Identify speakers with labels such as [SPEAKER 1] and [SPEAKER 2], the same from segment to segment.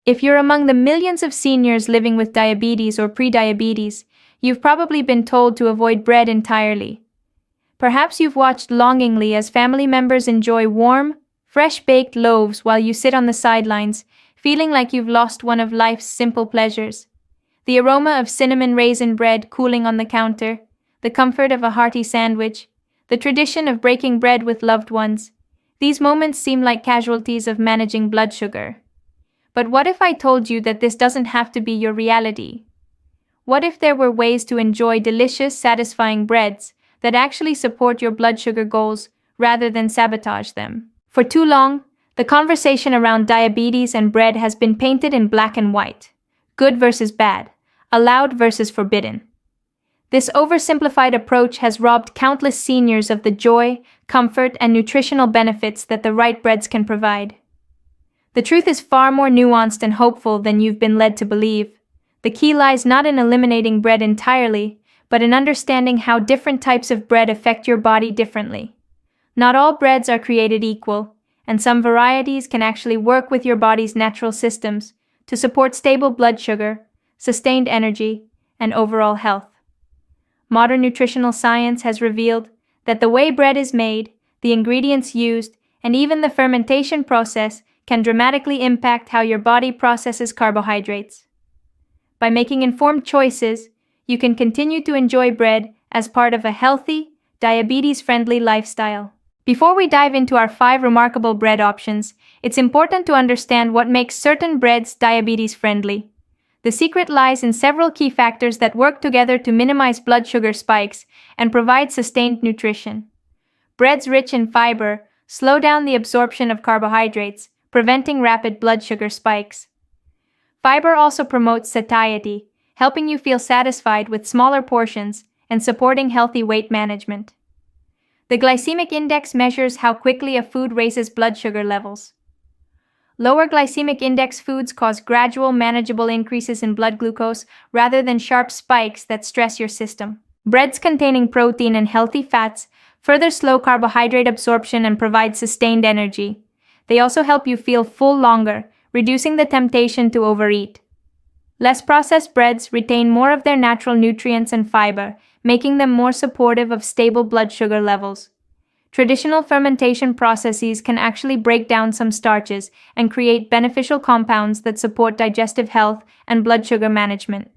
[SPEAKER 1] If you're among the millions of seniors living with diabetes or prediabetes, you've probably been told to avoid bread entirely. Perhaps you've watched longingly as family members enjoy warm, fresh-baked loaves while you sit on the sidelines, feeling like you've lost one of life's simple pleasures. The aroma of cinnamon raisin bread cooling on the counter, the comfort of a hearty sandwich, the tradition of breaking bread with loved ones. These moments seem like casualties of managing blood sugar. But what if I told you that this doesn't have to be your reality? What if there were ways to enjoy delicious, satisfying breads that actually support your blood sugar goals rather than sabotage them? For too long, the conversation around diabetes and bread has been painted in black and white, good versus bad, allowed versus forbidden. This oversimplified approach has robbed countless seniors of the joy, comfort, and nutritional benefits that the right breads can provide. The truth is far more nuanced and hopeful than you've been led to believe. The key lies not in eliminating bread entirely, but in understanding how different types of bread affect your body differently. Not all breads are created equal, and some varieties can actually work with your body's natural systems to support stable blood sugar, sustained energy, and overall health. Modern nutritional science has revealed that the way bread is made, the ingredients used, and even the fermentation process can dramatically impact how your body processes carbohydrates. By making informed choices, you can continue to enjoy bread as part of a healthy, diabetes-friendly lifestyle. Before we dive into our 5 remarkable bread options, it's important to understand what makes certain breads diabetes-friendly. The secret lies in several key factors that work together to minimize blood sugar spikes and provide sustained nutrition. Breads rich in fiber slow down the absorption of carbohydrates, preventing rapid blood sugar spikes. Fiber also promotes satiety, helping you feel satisfied with smaller portions and supporting healthy weight management. The glycemic index measures how quickly a food raises blood sugar levels. Lower glycemic index foods cause gradual, manageable increases in blood glucose rather than sharp spikes that stress your system. Breads containing protein and healthy fats further slow carbohydrate absorption and provide sustained energy. They also help you feel full longer, reducing the temptation to overeat. Less processed breads retain more of their natural nutrients and fiber, making them more supportive of stable blood sugar levels. Traditional fermentation processes can actually break down some starches and create beneficial compounds that support digestive health and blood sugar management.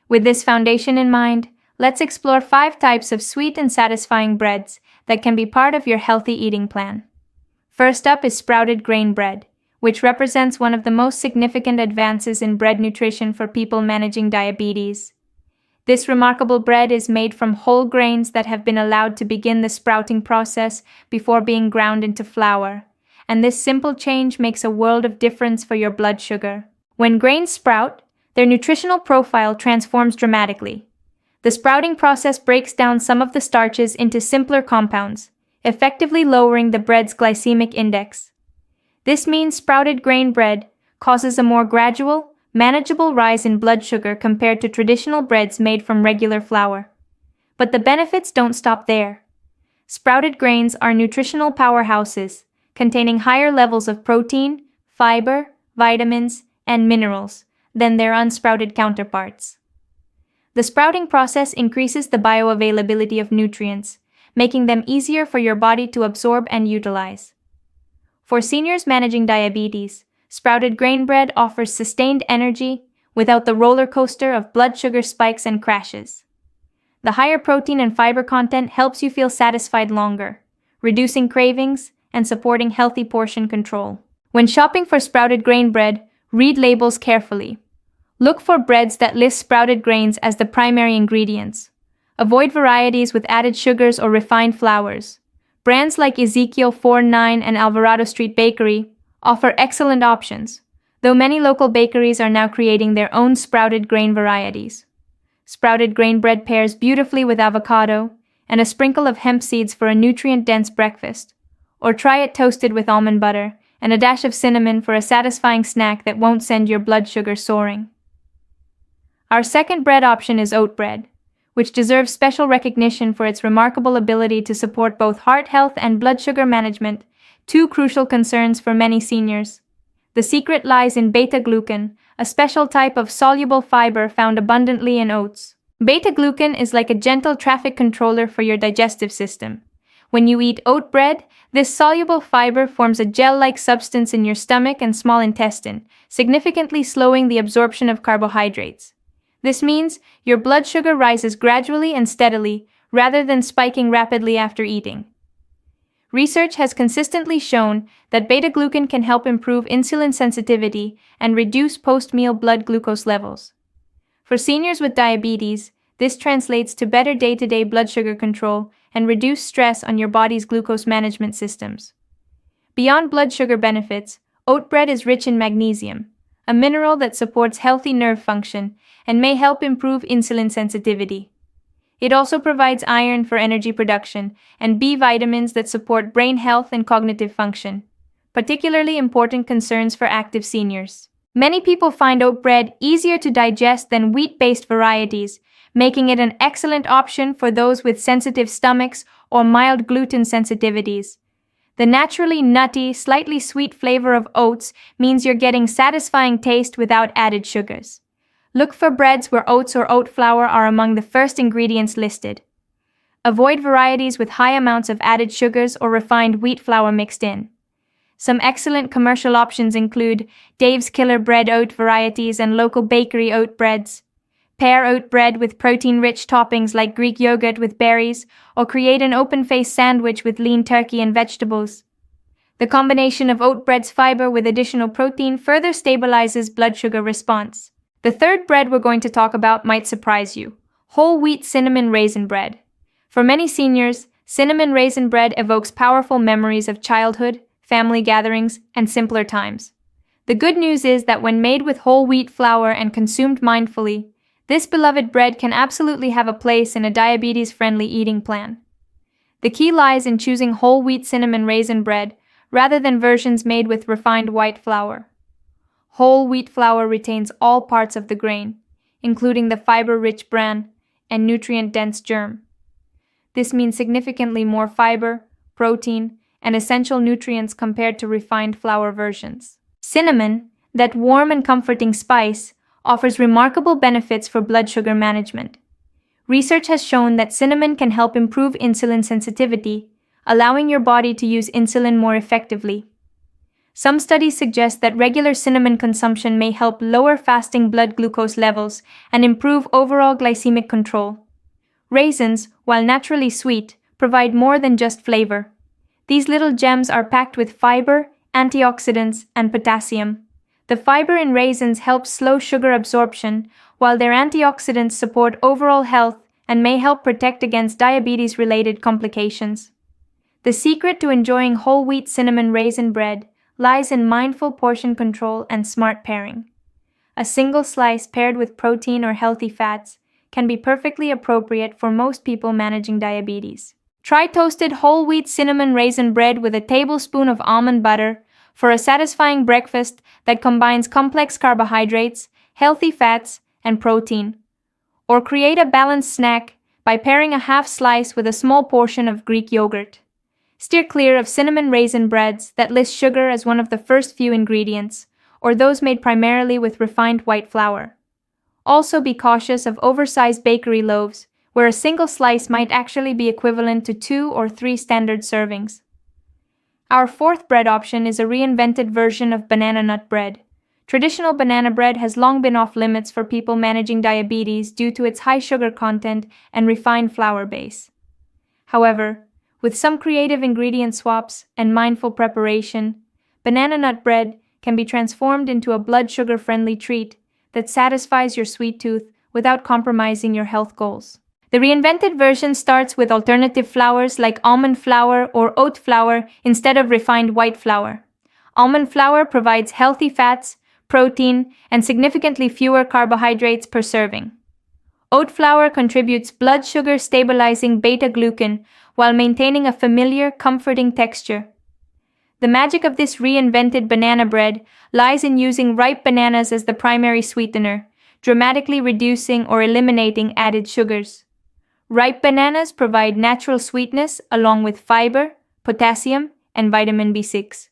[SPEAKER 1] With this foundation in mind, let's explore 5 types of sweet and satisfying breads that can be part of your healthy eating plan. First up is sprouted grain bread, which represents one of the most significant advances in bread nutrition for people managing diabetes. This remarkable bread is made from whole grains that have been allowed to begin the sprouting process before being ground into flour, and this simple change makes a world of difference for your blood sugar. When grains sprout, their nutritional profile transforms dramatically. The sprouting process breaks down some of the starches into simpler compounds, effectively lowering the bread's glycemic index. This means sprouted grain bread causes a more gradual, manageable rise in blood sugar compared to traditional breads made from regular flour. But the benefits don't stop there. Sprouted grains are nutritional powerhouses, containing higher levels of protein, fiber, vitamins, and minerals than their unsprouted counterparts. The sprouting process increases the bioavailability of nutrients, making them easier for your body to absorb and utilize. For seniors managing diabetes, sprouted grain bread offers sustained energy without the roller coaster of blood sugar spikes and crashes. The higher protein and fiber content helps you feel satisfied longer, reducing cravings and supporting healthy portion control. When shopping for sprouted grain bread, read labels carefully. Look for breads that list sprouted grains as the primary ingredients. Avoid varieties with added sugars or refined flours. Brands like Ezekiel 49 and Alvarado Street Bakery offer excellent options, though many local bakeries are now creating their own sprouted grain varieties. Sprouted grain bread pairs beautifully with avocado and a sprinkle of hemp seeds for a nutrient-dense breakfast. Or try it toasted with almond butter and a dash of cinnamon for a satisfying snack that won't send your blood sugar soaring. Our second bread option is oat bread, which deserves special recognition for its remarkable ability to support both heart health and blood sugar management, 2 crucial concerns for many seniors. The secret lies in beta-glucan, a special type of soluble fiber found abundantly in oats. Beta-glucan is like a gentle traffic controller for your digestive system. When you eat oat bread, this soluble fiber forms a gel-like substance in your stomach and small intestine, significantly slowing the absorption of carbohydrates. This means your blood sugar rises gradually and steadily, rather than spiking rapidly after eating. Research has consistently shown that beta-glucan can help improve insulin sensitivity and reduce post-meal blood glucose levels. For seniors with diabetes, this translates to better day-to-day blood sugar control and reduced stress on your body's glucose management systems. Beyond blood sugar benefits, oat bread is rich in magnesium, a mineral that supports healthy nerve function and may help improve insulin sensitivity. It also provides iron for energy production and B vitamins that support brain health and cognitive function, particularly important concerns for active seniors. Many people find oat bread easier to digest than wheat-based varieties, making it an excellent option for those with sensitive stomachs or mild gluten sensitivities. The naturally nutty, slightly sweet flavor of oats means you're getting satisfying taste without added sugars. Look for breads where oats or oat flour are among the first ingredients listed. Avoid varieties with high amounts of added sugars or refined wheat flour mixed in. Some excellent commercial options include Dave's Killer Bread oat varieties and local bakery oat breads. Pair oat bread with protein-rich toppings like Greek yogurt with berries, or create an open-faced sandwich with lean turkey and vegetables. The combination of oat bread's fiber with additional protein further stabilizes blood sugar response. The third bread we're going to talk about might surprise you: whole wheat cinnamon raisin bread. For many seniors, cinnamon raisin bread evokes powerful memories of childhood, family gatherings, and simpler times. The good news is that when made with whole wheat flour and consumed mindfully, this beloved bread can absolutely have a place in a diabetes-friendly eating plan. The key lies in choosing whole wheat cinnamon raisin bread rather than versions made with refined white flour. Whole wheat flour retains all parts of the grain, including the fiber-rich bran and nutrient-dense germ. This means significantly more fiber, protein, and essential nutrients compared to refined flour versions. Cinnamon, that warm and comforting spice, offers remarkable benefits for blood sugar management. Research has shown that cinnamon can help improve insulin sensitivity, allowing your body to use insulin more effectively. Some studies suggest that regular cinnamon consumption may help lower fasting blood glucose levels and improve overall glycemic control. Raisins, while naturally sweet, provide more than just flavor. These little gems are packed with fiber, antioxidants, and potassium. The fiber in raisins helps slow sugar absorption, while their antioxidants support overall health and may help protect against diabetes-related complications. The secret to enjoying whole wheat cinnamon raisin bread lies in mindful portion control and smart pairing. A single slice paired with protein or healthy fats can be perfectly appropriate for most people managing diabetes. Try toasted whole wheat cinnamon raisin bread with a tablespoon of almond butter for a satisfying breakfast that combines complex carbohydrates, healthy fats, and protein. Or create a balanced snack by pairing a half slice with a small portion of Greek yogurt. Steer clear of cinnamon raisin breads that list sugar as one of the first few ingredients, or those made primarily with refined white flour. Also be cautious of oversized bakery loaves, where a single slice might actually be equivalent to 2 or 3 standard servings. Our fourth bread option is a reinvented version of banana nut bread. Traditional banana bread has long been off limits for people managing diabetes due to its high sugar content and refined flour base. However, with some creative ingredient swaps and mindful preparation, banana nut bread can be transformed into a blood sugar-friendly treat that satisfies your sweet tooth without compromising your health goals. The reinvented version starts with alternative flours like almond flour or oat flour instead of refined white flour. Almond flour provides healthy fats, protein, and significantly fewer carbohydrates per serving. Oat flour contributes blood sugar stabilizing beta-glucan while maintaining a familiar, comforting texture. The magic of this reinvented banana bread lies in using ripe bananas as the primary sweetener, dramatically reducing or eliminating added sugars. Ripe bananas provide natural sweetness along with fiber, potassium, and vitamin B6.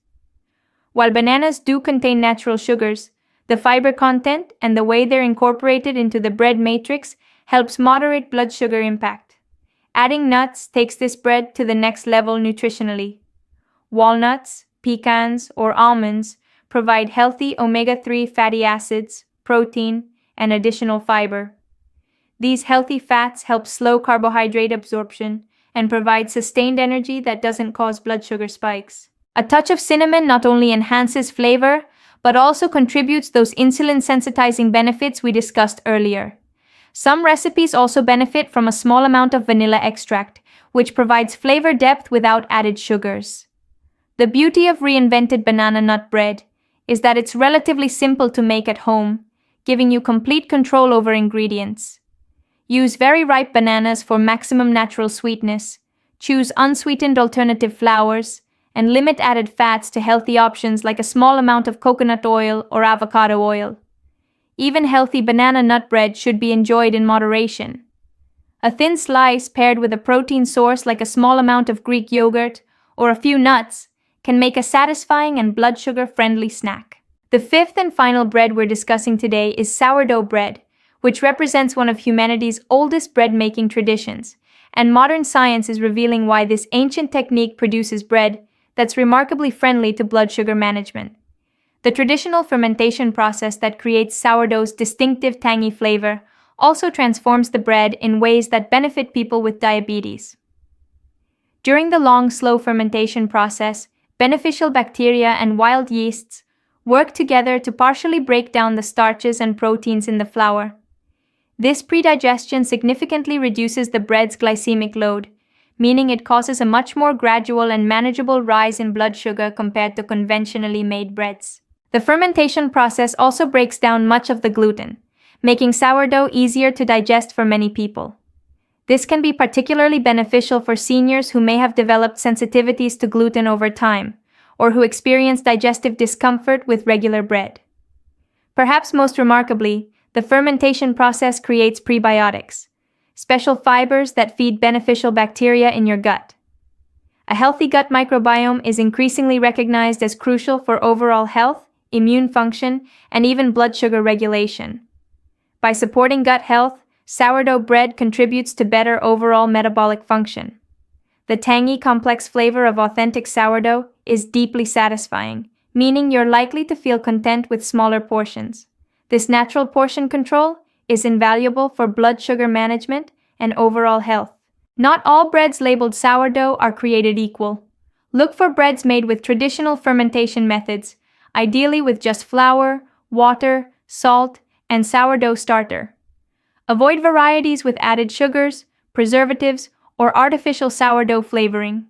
[SPEAKER 1] While bananas do contain natural sugars, the fiber content and the way they're incorporated into the bread matrix helps moderate blood sugar impact. Adding nuts takes this bread to the next level nutritionally. Walnuts, pecans, or almonds provide healthy omega-3 fatty acids, protein, and additional fiber. These healthy fats help slow carbohydrate absorption and provide sustained energy that doesn't cause blood sugar spikes. A touch of cinnamon not only enhances flavor, but also contributes those insulin-sensitizing benefits we discussed earlier. Some recipes also benefit from a small amount of vanilla extract, which provides flavor depth without added sugars. The beauty of reinvented banana nut bread is that it's relatively simple to make at home, giving you complete control over ingredients. Use very ripe bananas for maximum natural sweetness, choose unsweetened alternative flours, and limit added fats to healthy options like a small amount of coconut oil or avocado oil. Even healthy banana nut bread should be enjoyed in moderation. A thin slice paired with a protein source like a small amount of Greek yogurt or a few nuts can make a satisfying and blood sugar-friendly snack. The fifth and final bread we're discussing today is sourdough bread, which represents one of humanity's oldest bread-making traditions, and modern science is revealing why this ancient technique produces bread that's remarkably friendly to blood sugar management. The traditional fermentation process that creates sourdough's distinctive tangy flavor also transforms the bread in ways that benefit people with diabetes. During the long, slow fermentation process, beneficial bacteria and wild yeasts work together to partially break down the starches and proteins in the flour. This predigestion significantly reduces the bread's glycemic load, meaning it causes a much more gradual and manageable rise in blood sugar compared to conventionally made breads. The fermentation process also breaks down much of the gluten, making sourdough easier to digest for many people. This can be particularly beneficial for seniors who may have developed sensitivities to gluten over time, or who experience digestive discomfort with regular bread. Perhaps most remarkably, the fermentation process creates prebiotics, special fibers that feed beneficial bacteria in your gut. A healthy gut microbiome is increasingly recognized as crucial for overall health, immune function, and even blood sugar regulation. By supporting gut health, sourdough bread contributes to better overall metabolic function. The tangy, complex flavor of authentic sourdough is deeply satisfying, meaning you're likely to feel content with smaller portions. This natural portion control is invaluable for blood sugar management and overall health. Not all breads labeled sourdough are created equal. Look for breads made with traditional fermentation methods, ideally with just flour, water, salt, and sourdough starter. Avoid varieties with added sugars, preservatives, or artificial sourdough flavoring.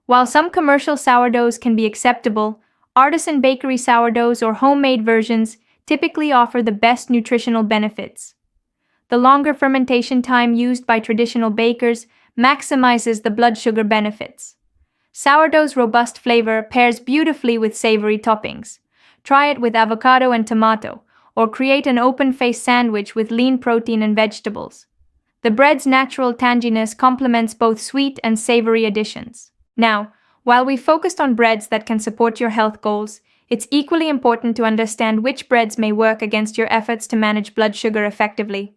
[SPEAKER 1] While some commercial sourdoughs can be acceptable, artisan bakery sourdoughs or homemade versions typically offer the best nutritional benefits. The longer fermentation time used by traditional bakers maximizes the blood sugar benefits. Sourdough's robust flavor pairs beautifully with savory toppings. Try it with avocado and tomato, or create an open-faced sandwich with lean protein and vegetables. The bread's natural tanginess complements both sweet and savory additions. Now, while we focused on breads that can support your health goals, it's equally important to understand which breads may work against your efforts to manage blood sugar effectively.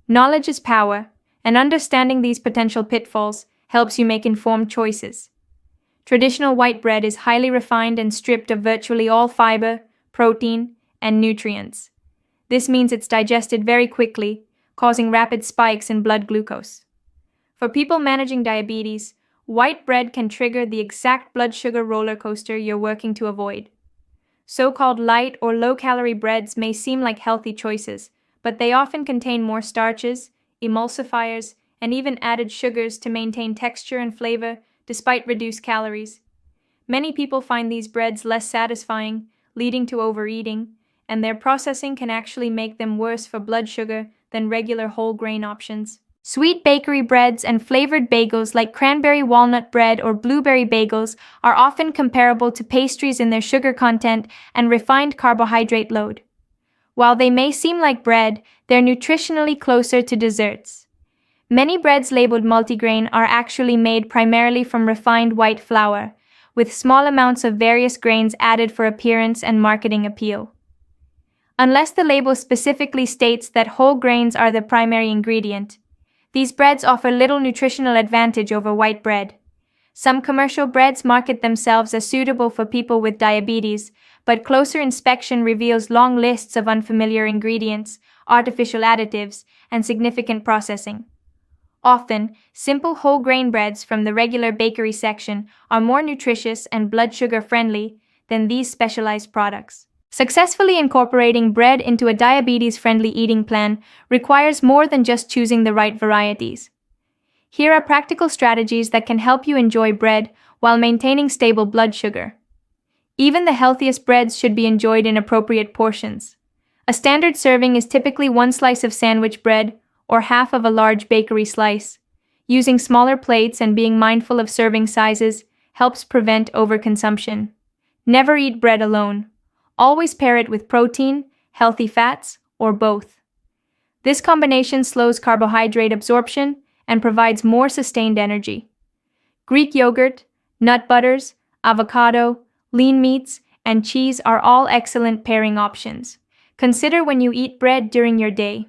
[SPEAKER 1] Knowledge is power, and understanding these potential pitfalls helps you make informed choices. Traditional white bread is highly refined and stripped of virtually all fiber, protein, and nutrients. This means it's digested very quickly, causing rapid spikes in blood glucose. For people managing diabetes, white bread can trigger the exact blood sugar roller coaster you're working to avoid. So-called light or low-calorie breads may seem like healthy choices, but they often contain more starches, emulsifiers, and even added sugars to maintain texture and flavor despite reduced calories. Many people find these breads less satisfying, leading to overeating, and their processing can actually make them worse for blood sugar than regular whole grain options. Sweet bakery breads and flavored bagels like cranberry walnut bread or blueberry bagels are often comparable to pastries in their sugar content and refined carbohydrate load. While they may seem like bread, they're nutritionally closer to desserts. Many breads labeled multigrain are actually made primarily from refined white flour, with small amounts of various grains added for appearance and marketing appeal. Unless the label specifically states that whole grains are the primary ingredient, these breads offer little nutritional advantage over white bread. Some commercial breads market themselves as suitable for people with diabetes, but closer inspection reveals long lists of unfamiliar ingredients, artificial additives, and significant processing. Often, simple whole grain breads from the regular bakery section are more nutritious and blood sugar friendly than these specialized products. Successfully incorporating bread into a diabetes-friendly eating plan requires more than just choosing the right varieties. Here are practical strategies that can help you enjoy bread while maintaining stable blood sugar. Even the healthiest breads should be enjoyed in appropriate portions. A standard serving is typically 1 slice of sandwich bread or half of a large bakery slice. Using smaller plates and being mindful of serving sizes helps prevent overconsumption. Never eat bread alone. Always pair it with protein, healthy fats, or both. This combination slows carbohydrate absorption and provides more sustained energy. Greek yogurt, nut butters, avocado, lean meats, and cheese are all excellent pairing options. Consider when you eat bread during your day.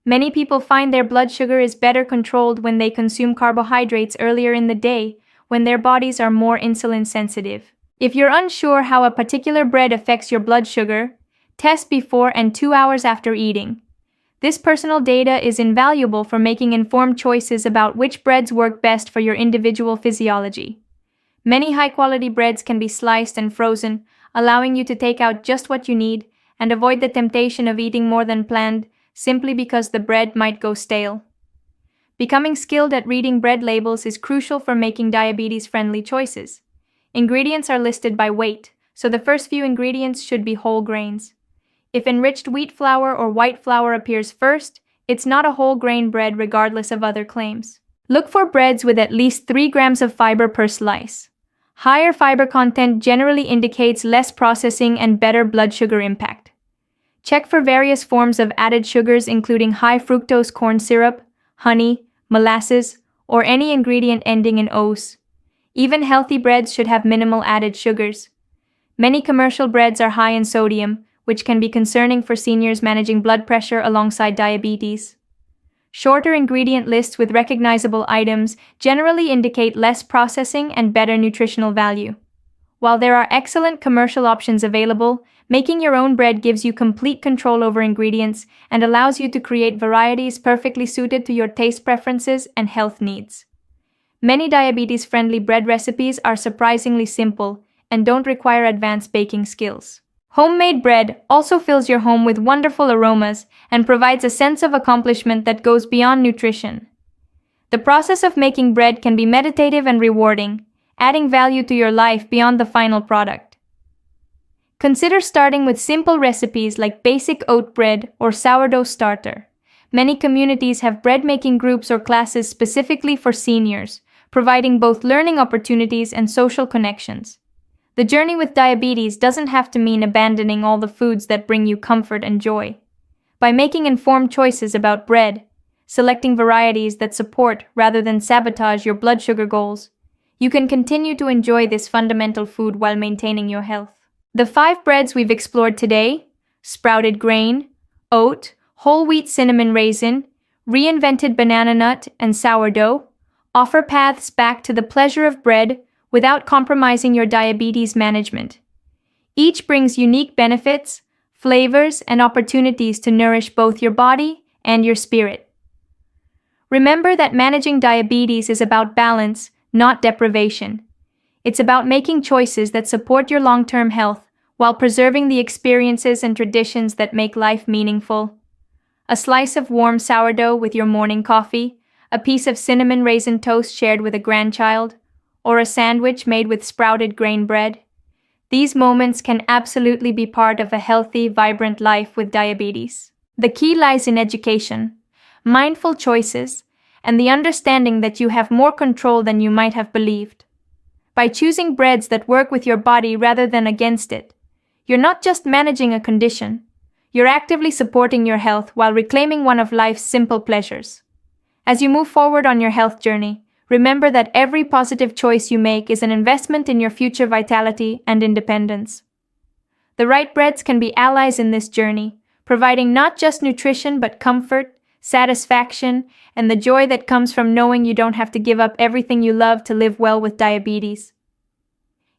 [SPEAKER 1] Many people find their blood sugar is better controlled when they consume carbohydrates earlier in the day, when their bodies are more insulin sensitive. If you're unsure how a particular bread affects your blood sugar, test before and 2 hours after eating. This personal data is invaluable for making informed choices about which breads work best for your individual physiology. Many high-quality breads can be sliced and frozen, allowing you to take out just what you need and avoid the temptation of eating more than planned simply because the bread might go stale. Becoming skilled at reading bread labels is crucial for making diabetes-friendly choices. Ingredients are listed by weight, so the first few ingredients should be whole grains. If enriched wheat flour or white flour appears first, it's not a whole grain bread regardless of other claims. Look for breads with at least 3 grams of fiber per slice. Higher fiber content generally indicates less processing and better blood sugar impact. Check for various forms of added sugars including high fructose corn syrup, honey, molasses, or any ingredient ending in "ose." Even healthy breads should have minimal added sugars. Many commercial breads are high in sodium, which can be concerning for seniors managing blood pressure alongside diabetes. Shorter ingredient lists with recognizable items generally indicate less processing and better nutritional value. While there are excellent commercial options available, making your own bread gives you complete control over ingredients and allows you to create varieties perfectly suited to your taste preferences and health needs. Many diabetes-friendly bread recipes are surprisingly simple and don't require advanced baking skills. Homemade bread also fills your home with wonderful aromas and provides a sense of accomplishment that goes beyond nutrition. The process of making bread can be meditative and rewarding, adding value to your life beyond the final product. Consider starting with simple recipes like basic oat bread or sourdough starter. Many communities have bread-making groups or classes specifically for seniors, providing both learning opportunities and social connections. The journey with diabetes doesn't have to mean abandoning all the foods that bring you comfort and joy. By making informed choices about bread, selecting varieties that support rather than sabotage your blood sugar goals, you can continue to enjoy this fundamental food while maintaining your health. The 5 breads we've explored today, sprouted grain, oat, whole wheat cinnamon raisin, reinvented banana nut, and sourdough, offer paths back to the pleasure of bread without compromising your diabetes management. Each brings unique benefits, flavors, and opportunities to nourish both your body and your spirit. Remember that managing diabetes is about balance, not deprivation. It's about making choices that support your long-term health while preserving the experiences and traditions that make life meaningful. A slice of warm sourdough with your morning coffee, a piece of cinnamon raisin toast shared with a grandchild, or a sandwich made with sprouted grain bread. These moments can absolutely be part of a healthy, vibrant life with diabetes. The key lies in education, mindful choices, and the understanding that you have more control than you might have believed. By choosing breads that work with your body rather than against it, you're not just managing a condition, you're actively supporting your health while reclaiming one of life's simple pleasures. As you move forward on your health journey, Remember that every positive choice you make is an investment in your future vitality and independence. The right breads can be allies in this journey, providing not just nutrition but comfort, satisfaction, and the joy that comes from knowing you don't have to give up everything you love to live well with diabetes.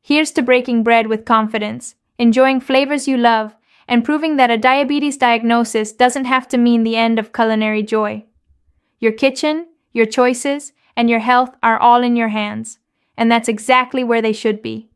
[SPEAKER 1] Here's to breaking bread with confidence, enjoying flavors you love, and proving that a diabetes diagnosis doesn't have to mean the end of culinary joy. Your kitchen, your choices, and your health are all in your hands, and that's exactly where they should be.